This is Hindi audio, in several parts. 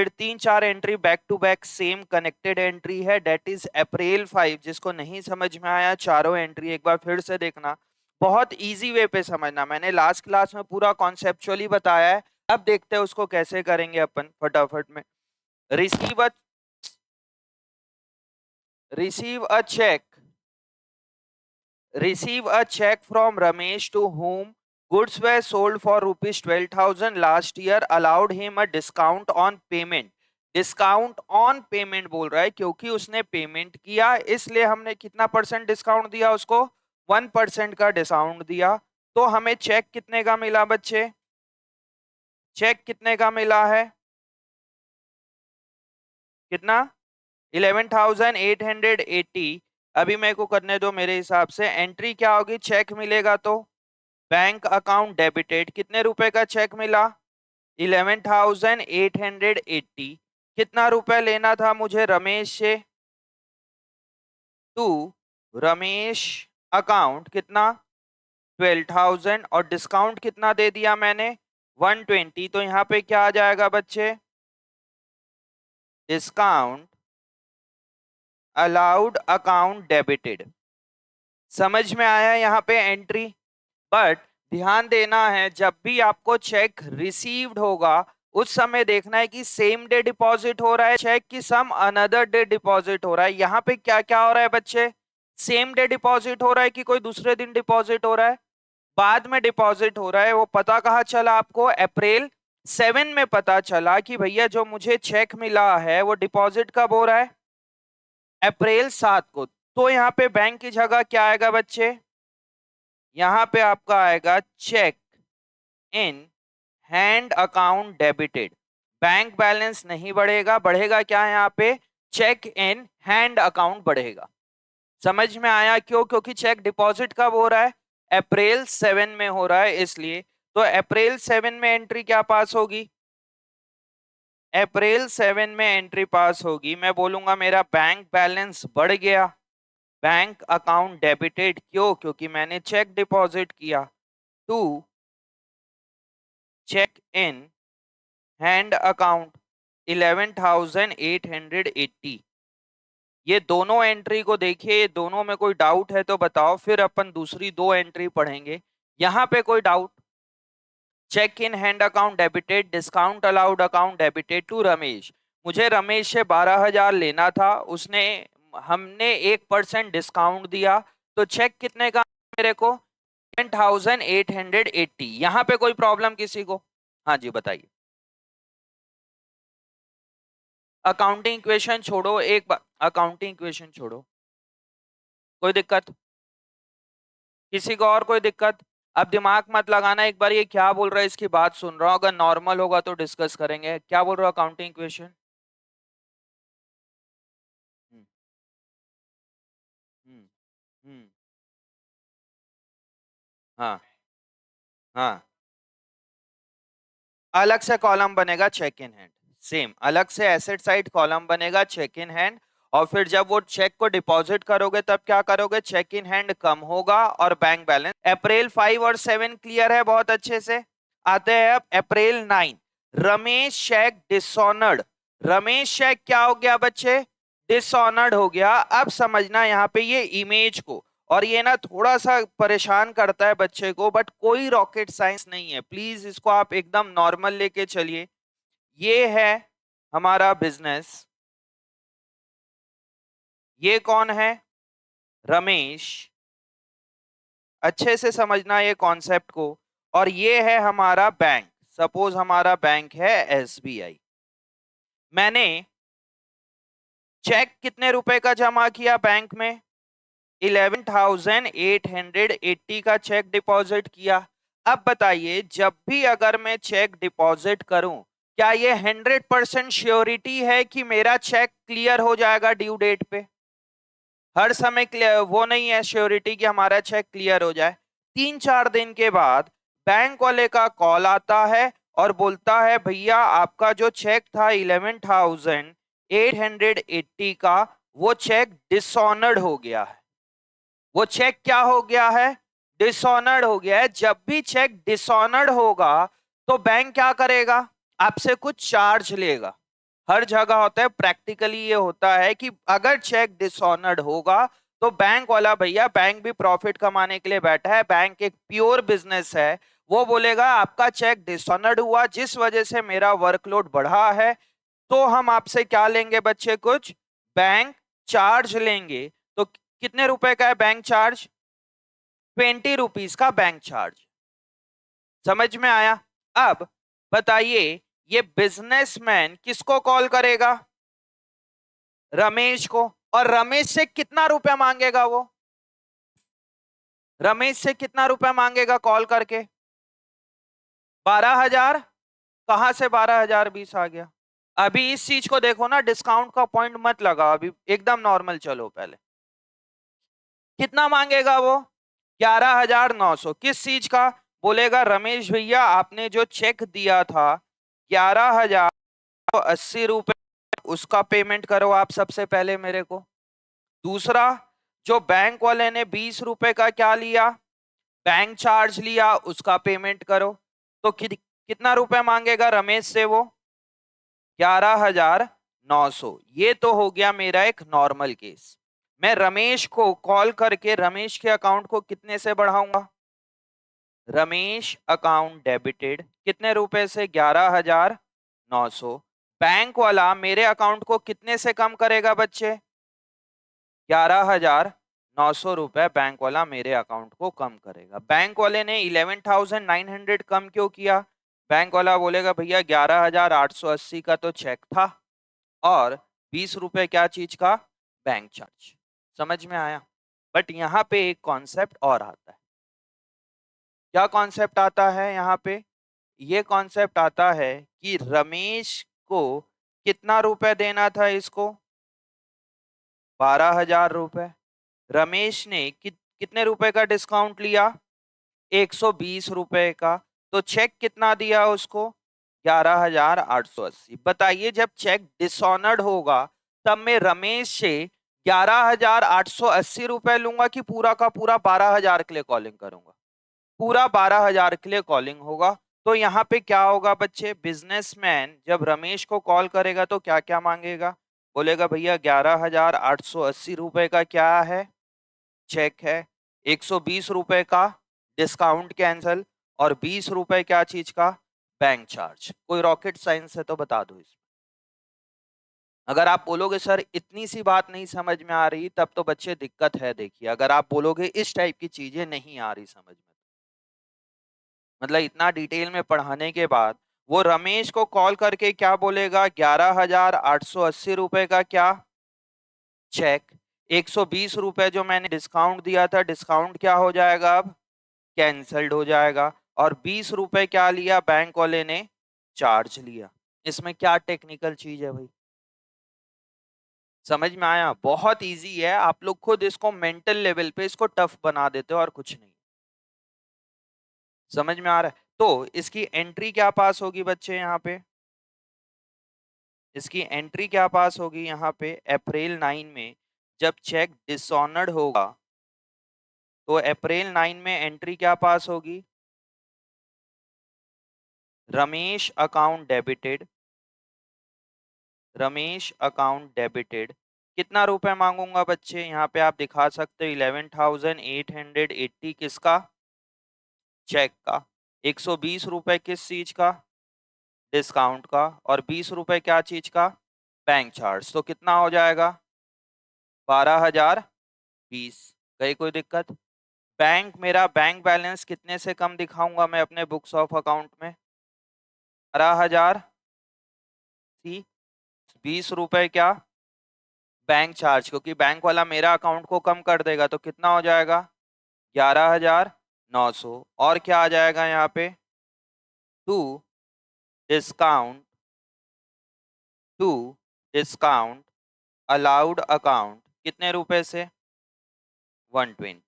फिर 3-4 entry back to back same connected entry है, डेट इज अप्रैल 5। जिसको नहीं समझ में आया चारों एंट्री एक बार फिर से देखना, बहुत इजी वे पे समझना। मैंने लास्ट क्लास में पूरा कॉन्सेप्चुअली बताया है, अब देखते हैं उसको कैसे करेंगे अपन फटाफट में। Receive a cheque from Ramesh to whom goods were sold for rupees 12,000 last year allowed him a discount on payment। Discount on payment बोल रहा है क्योंकि उसने पेमेंट किया, इसलिए हमने कितना परसेंट डिस्काउंट दिया उसको, 1% का डिस्काउंट दिया। तो हमें चेक कितने का मिला बच्चे, चेक कितने का मिला है, कितना, 11,880। अभी मेरे को करने दो, मेरे हिसाब से एंट्री क्या होगी, चेक मिलेगा तो बैंक अकाउंट डेबिटेड, कितने रुपए का चेक मिला, 11,880। कितना रुपए लेना था मुझे रमेश से, टू रमेश अकाउंट कितना, 12,000, और डिस्काउंट कितना दे दिया मैंने, 120। तो यहाँ पे क्या आ जाएगा बच्चे, डिस्काउंट अलाउड अकाउंट डेबिटेड। समझ में आया यहाँ पे एंट्री। बट ध्यान देना है, जब भी आपको चेक रिसीव्ड होगा उस समय देखना है कि सेम डे डिपॉजिट हो रहा है चेक की सम अनदर डे डिपॉजिट हो रहा है। यहाँ पे क्या क्या हो रहा है बच्चे, सेम डे डिपॉजिट हो रहा है कि कोई दूसरे दिन डिपॉजिट हो रहा है, बाद में डिपॉजिट हो रहा है। वो पता कहाँ चला आपको, अप्रैल 7 में पता चला कि भैया जो मुझे चेक मिला है वो डिपॉजिट कब हो रहा है, अप्रैल 7 को। तो यहाँ पे बैंक की जगह क्या आएगा बच्चे, यहाँ पे आपका आएगा cheque in hand account debited. Bank balance नहीं बढ़ेगा, बढ़ेगा क्या यहाँ पे, चेक इन हैंड अकाउंट बढ़ेगा। समझ में आया क्यों, क्योंकि चेक डिपॉजिट कब हो रहा है, अप्रैल 7 में हो रहा है इसलिए। तो अप्रैल 7 में एंट्री क्या पास होगी, अप्रैल 7 में एंट्री पास होगी, मैं बोलूंगा मेरा बैंक बैलेंस बढ़ गया, बैंक अकाउंट डेबिटेड। क्यों, क्योंकि मैंने चेक डिपॉजिट किया। To cheque in hand account 11,880। ये दोनों एंट्री को देखिए, ये दोनों में कोई डाउट है तो बताओ, फिर अपन दूसरी दो एंट्री पढ़ेंगे। यहां पे कोई doubt, cheque in hand account debited, discount allowed account debited to Ramesh. मुझे रमेश से 12,000 लेना था, उसने हमने 1% डिस्काउंट दिया, तो चेक कितने का मेरे को, 10,880। यहाँ पे कोई प्रॉब्लम किसी को, हाँ जी बताइए। अकाउंटिंग इक्वेशन छोड़ो एक बार, अकाउंटिंग इक्वेशन छोड़ो, कोई दिक्कत किसी को, और कोई दिक्कत, अब दिमाग मत लगाना, एक बार ये क्या बोल रहा है इसकी बात सुन रहा हूं, अगर नॉर्मल होगा तो डिस्कस करेंगे। क्या बोल रहा हूं, अकाउंटिंग इक्वेशन, हम्म हम्म हम्म, हाँ हाँ, अलग से कॉलम बनेगा चेक इन हैंड, सेम अलग से एसेट साइड कॉलम बनेगा चेक इन हैंड। और फिर जब वो चेक को डिपॉजिट करोगे तब क्या करोगे, चेक इन हैंड कम होगा और बैंक बैलेंस। अप्रैल 5 और 7 क्लियर है बहुत अच्छे से। आते हैं अब April 9, Ramesh cheque dishonoured. Ramesh cheque क्या हो गया बच्चे, डिसऑनर्ड हो गया। अब समझना यहाँ पे ये इमेज को, और ये ना थोड़ा सा परेशान करता है बच्चे को, बट कोई रॉकेट साइंस नहीं है, प्लीज इसको आप एकदम नॉर्मल लेके चलिए। ये है हमारा बिजनेस, ये कौन है, रमेश, अच्छे से समझना ये कॉन्सेप्ट को। और ये है हमारा बैंक, सपोज हमारा बैंक है एसबीआई। मैंने चेक कितने रुपए का जमा किया बैंक में, 11,880 का चेक डिपॉजिट किया। अब बताइए, जब भी अगर मैं चेक डिपॉजिट करूं, क्या ये 100% श्योरिटी है कि मेरा चेक क्लियर हो जाएगा ड्यू डेट पे, हर समय क्लियर वो नहीं है श्योरिटी कि हमारा चेक क्लियर हो जाए। 3-4 दिन के बाद बैंक वाले का कॉल आता है और बोलता है भैया आपका जो चेक था 11,880 का, वो चेक डिसऑनर्ड हो गया है। वो चेक क्या हो गया है, डिसऑनर्ड हो गया है। जब भी चेक डिसऑनर्ड होगा तो बैंक क्या करेगा, आपसे कुछ चार्ज लेगा। हर जगह होता है, प्रैक्टिकली ये होता है कि अगर चेक डिसऑनर्ड होगा तो बैंक वाला भैया, बैंक भी प्रॉफिट कमाने के लिए बैठा है, बैंक एक प्योर बिजनेस है, वो बोलेगा आपका चेक डिसऑनर्ड हुआ जिस वजह से मेरा वर्कलोड बढ़ा है, तो हम आपसे क्या लेंगे बच्चे, कुछ बैंक चार्ज लेंगे। तो कितने रुपए का है बैंक चार्ज? 20 रुपीज का बैंक चार्ज। समझ में आया? अब बताइए, ये बिजनेसमैन किसको कॉल करेगा? रमेश को। और रमेश से कितना रुपया मांगेगा वो? रमेश से कितना रुपया मांगेगा कॉल करके? 12,000। कहां से 12,000 20 आ गया? अभी इस चीज को देखो ना, डिस्काउंट का पॉइंट मत लगाओ, अभी एकदम नॉर्मल चलो। पहले कितना मांगेगा वो? 11,900। किस चीज का? बोलेगा रमेश भैया आपने जो चेक दिया था 11,080 रुपए, उसका पेमेंट करो आप सबसे पहले मेरे को। दूसरा, जो बैंक वाले ने 20 रुपए का क्या लिया, बैंक चार्ज लिया, उसका पेमेंट करो। तो कितना रुपए मांगेगा रमेश से वो? 11,900। ये तो हो गया मेरा एक नॉर्मल केस। मैं रमेश को कॉल करके रमेश के अकाउंट को कितने से बढ़ाऊंगा? रमेश अकाउंट डेबिटेड कितने रुपए से? 11,900। बैंक वाला मेरे अकाउंट को कितने से कम करेगा बच्चे? 11,900 रुपए बैंक वाला मेरे अकाउंट को कम करेगा। बैंक वाले ने 11,900 कम क्यों किया? बैंक वाला बोलेगा भैया 11,880 का तो चेक था और 20 रुपए क्या चीज का? Bank charge. समझ में आया? बट यहाँ पे एक कॉन्सेप्ट और आता है। क्या कॉन्सेप्ट आता है यहाँ पे? ये कॉन्सेप्ट आता है कि रमेश को कितना रुपए देना था इसको? 12,000 रुपए। रमेश ने कितने रुपए का डिस्काउंट लिया? 120 रुपए का। तो चेक कितना दिया उसको? 11,880। बताइए, जब चेक डिसऑनर्ड होगा तब मैं रमेश से 11,880 रुपए लूंगा कि पूरा का पूरा 12,000 के लिए कॉलिंग करूंगा? पूरा 12,000 के लिए कॉलिंग होगा। तो यहाँ पे क्या होगा बच्चे, बिजनेसमैन जब रमेश को कॉल करेगा तो क्या क्या मांगेगा? बोलेगा भैया 11,880 रुपए का क्या है? चेक है। 120 रुपए का डिस्काउंट कैंसल और 20 रुपए क्या चीज का? Bank charge. कोई रॉकेट साइंस है तो बता दो इसमें। अगर आप बोलोगे सर इतनी सी बात नहीं समझ में आ रही, तब तो बच्चे दिक्कत है। देखिए, अगर आप बोलोगे इस टाइप की चीजें नहीं आ रही समझ में, मतलब इतना डिटेल में पढ़ाने के बाद वो रमेश को कॉल करके क्या बोलेगा? 11,880 रुपए का क्या? चेक। 120 रुपए जो मैंने डिस्काउंट दिया था, डिस्काउंट क्या हो जाएगा अब? कैंसल्ड हो जाएगा। और 20 रुपए क्या लिया बैंक वाले ने? चार्ज लिया। इसमें क्या टेक्निकल चीज है भाई? समझ में आया? बहुत इजी है, आप लोग खुद इसको मेंटल लेवल पे इसको टफ बना देते हो और कुछ नहीं। समझ में आ रहा है? तो इसकी एंट्री क्या पास होगी बच्चे यहाँ पे? इसकी एंट्री क्या पास होगी यहाँ पे? अप्रैल 9 में जब चेक डिसऑनर्ड होगा तो अप्रैल 9 में एंट्री क्या पास होगी? Ramesh account debited. Ramesh account debited. कितना रुपए मांगूंगा बच्चे? यहाँ पे आप दिखा सकते हो 11,880 किसका? चेक का। 120 रुपए किस चीज का? डिस्काउंट का। और 20 रुपए क्या चीज का? Bank charge. तो कितना हो जाएगा? 12,020। कहीं कोई दिक्कत? बैंक, मेरा बैंक बैलेंस कितने से कम दिखाऊंगा मैं अपने बुक्स ऑफ अकाउंट में? 12,000। सी 20 रुपए क्या? बैंक चार्ज, क्योंकि बैंक वाला मेरा अकाउंट को कम कर देगा तो कितना हो जाएगा? 11,900। और क्या आ जाएगा यहाँ पे? To discount, to discount allowed account कितने रुपए से? 120।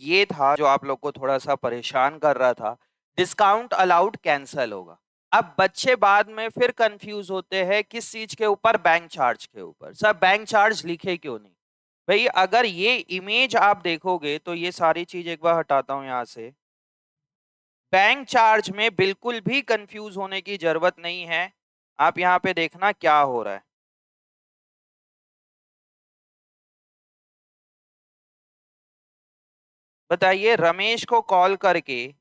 ये था जो आप लोग को थोड़ा सा परेशान कर रहा था। डिस्काउंट अलाउड कैंसल होगा। अब बच्चे बाद में फिर कंफ्यूज होते हैं किस चीज के ऊपर? बैंक चार्ज के ऊपर। सर बैंक चार्ज लिखे क्यों नहीं? भाई अगर ये इमेज आप देखोगे तो ये सारी चीज एक बार हटाता हूं यहां से। बैंक चार्ज में बिल्कुल भी कंफ्यूज होने की जरूरत नहीं है। आप यहाँ पे देखना क्या हो रहा है। बताइए, रमेश को कॉल करके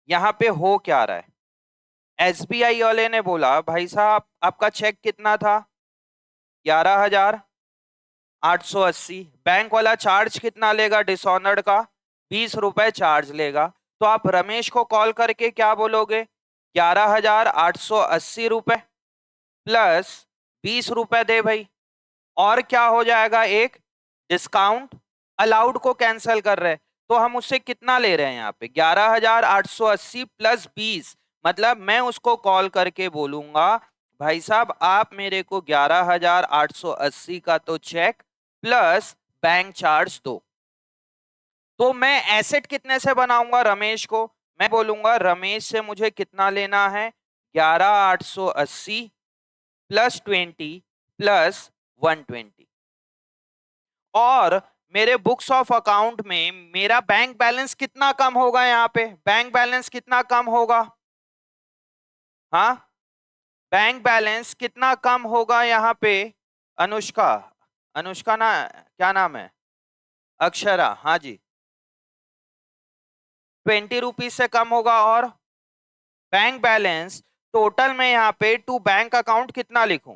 यहाँ पे हो क्या रहा है। एसबीआई वाले ने बोला भाई साहब आपका चेक कितना था, 11,880। बैंक वाला चार्ज कितना लेगा डिसऑनर्ड का, 20 रुपए चार्ज लेगा। तो आप रमेश को कॉल करके क्या बोलोगे, 11,880 रुपए प्लस 20 रुपए दे भाई। और क्या हो जाएगा, एक डिस्काउंट अलाउड को कैंसिल कर रहे हैं। तो हम उससे कितना ले रहे हैं यहाँ पे, 11,880 प्लस 20। मतलब मैं उसको कॉल करके बोलूंगा भाई साहब आप मेरे को 11,880 का तो चेक प्लस बैंक चार्ज दो। तो मैं एसेट कितने से बनाऊंगा रमेश को, मैं बोलूंगा रमेश से मुझे कितना लेना है, 11,880 प्लस 20 प्लस 120। और मेरे बुक्स ऑफ अकाउंट में मेरा बैंक बैलेंस कितना कम होगा, यहाँ पे बैंक बैलेंस कितना कम होगा, हाँ बैंक बैलेंस कितना कम होगा यहाँ पे। अनुष्का, अनुष्का ना, क्या नाम है, अक्षरा, हाँ जी, 20 रुपीज से कम होगा। और बैंक बैलेंस टोटल में यहाँ पे टू बैंक अकाउंट कितना लिखूं,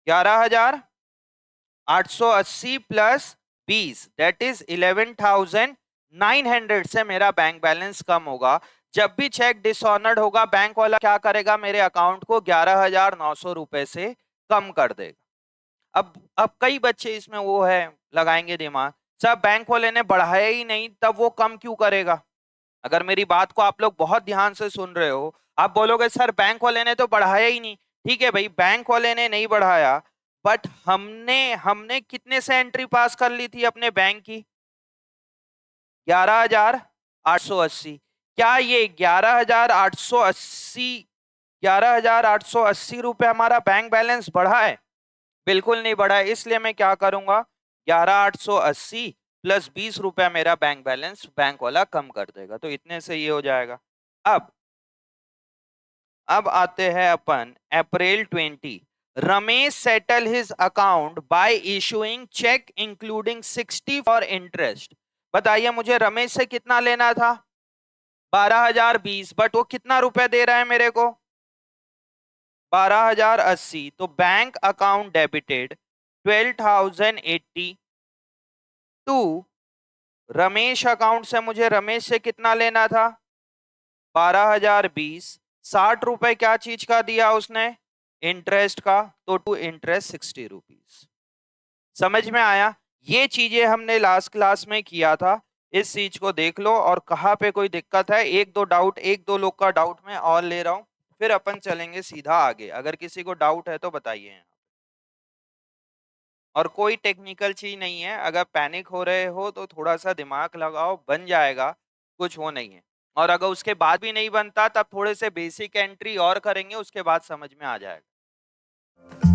11,880 प्लस 20 दैट इज 11,900 से मेरा बैंक बैलेंस कम होगा। जब भी चेक डिसऑनर्ड होगा बैंक वाला क्या करेगा, मेरे अकाउंट को 11,900 रुपए से कम कर देगा। अब कई बच्चे इसमें वो है लगाएंगे दिमाग, सब बैंक वाले ने बढ़ाया ही नहीं तब वो कम क्यों करेगा। अगर मेरी बात को आप लोग बहुत ध्यान से सुन रहे हो, आप बोलोगे सर बैंक वाले ने तो बढ़ाया ही नहीं। ठीक है भाई, बैंक वाले ने नहीं बढ़ाया, बट हमने हमने कितने से एंट्री पास कर ली थी अपने बैंक की, 11,880। क्या ये 11,880, 11,880 रुपए हमारा बैंक बैलेंस बढ़ा है, बिल्कुल नहीं बढ़ा है। इसलिए मैं क्या करूंगा, 11,880 प्लस 20 रुपया मेरा बैंक बैलेंस बैंक वाला कम कर देगा। तो इतने से ये हो जाएगा। अब अब आते हैं अपन April 20। Ramesh settle his account by issuing cheque including 60 for interest. बताइए मुझे रमेश से कितना लेना था, 12,020, बट वो कितना रुपए दे रहा है मेरे को, 12,080। तो bank account debited 12,080 to Ramesh account से मुझे रमेश से कितना लेना था, 12,020। 60 रुपए क्या चीज का दिया उसने, इंटरेस्ट का, तो टू इंटरेस्ट 60 रुपीज। समझ में आया, ये चीजें हमने लास्ट क्लास में किया था। इस चीज को देख लो और कहाँ पे कोई दिक्कत है, एक दो डाउट, एक दो लोग का डाउट मैं और ले रहा हूं, फिर अपन चलेंगे सीधा आगे। अगर किसी को डाउट है तो बताइए। और कोई टेक्निकल चीज नहीं है, अगर पैनिक हो रहे हो तो थोड़ा सा दिमाग लगाओ, बन जाएगा, कुछ वो नहीं है। और अगर उसके बाद भी नहीं बनता तब थोड़े से बेसिक एंट्री और करेंगे, उसके बाद समझ में आ जाएगा।